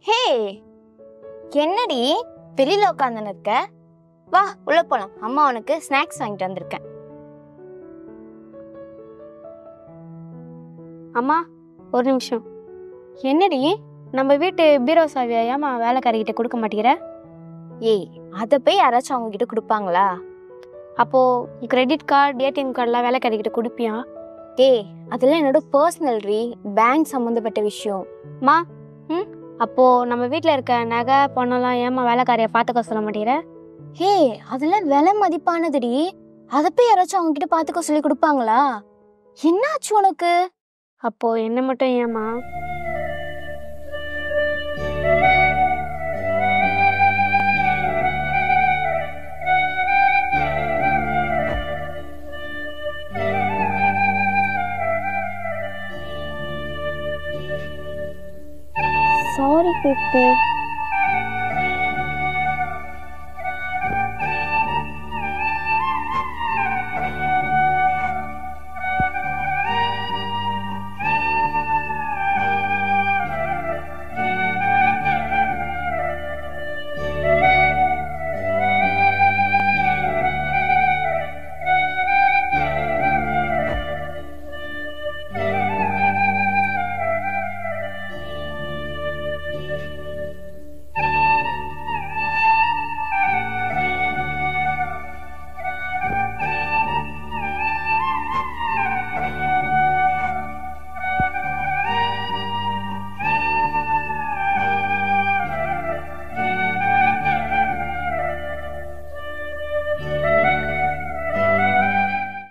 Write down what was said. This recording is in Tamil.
ஹே, என்னடி வெளியில உட்காந்துன்னு இருக்க? வா உள்ள போலாம். அம்மா உனக்கு ஸ்நாக்ஸ் வாங்கிட்டு வந்திருக்கேன். அம்மா ஒரு நிமிஷம். என்னடி நம்ம வீட்டு பீரோ சாவியா ஏமா வேலைக்காரிகிட்ட கொடுக்க மாட்டேங்கிற? ஏய், அதை போய் யாராச்சும் அவங்க கிட்ட கொடுப்பாங்களா? அப்போது கிரெடிட் கார்டு ஏடிஎம் கார்டெலாம் வேலைக்காரிகிட்ட கொடுப்பியா? ஏய், அதெல்லாம் என்னோட பர்சனல் பேங்க் சம்மந்தப்பட்ட விஷயம். மா அப்போது நம்ம வீட்டில் இருக்க நகை பணம்லாம் ஏமா வேலைக்காரியை பார்த்துக்க சொல்ல மாட்டேங்கிற? ஹே, அதெல்லாம் விலை மதிப்பானதுடி. அதை போய் யாராச்சும் அவங்க கிட்ட பார்த்துக்க சொல்லி கொடுப்பாங்களா? என்னாச்சு உனக்கு? அப்போது என்ன மட்டும் ஏமா? சாரி கீர்த்தி.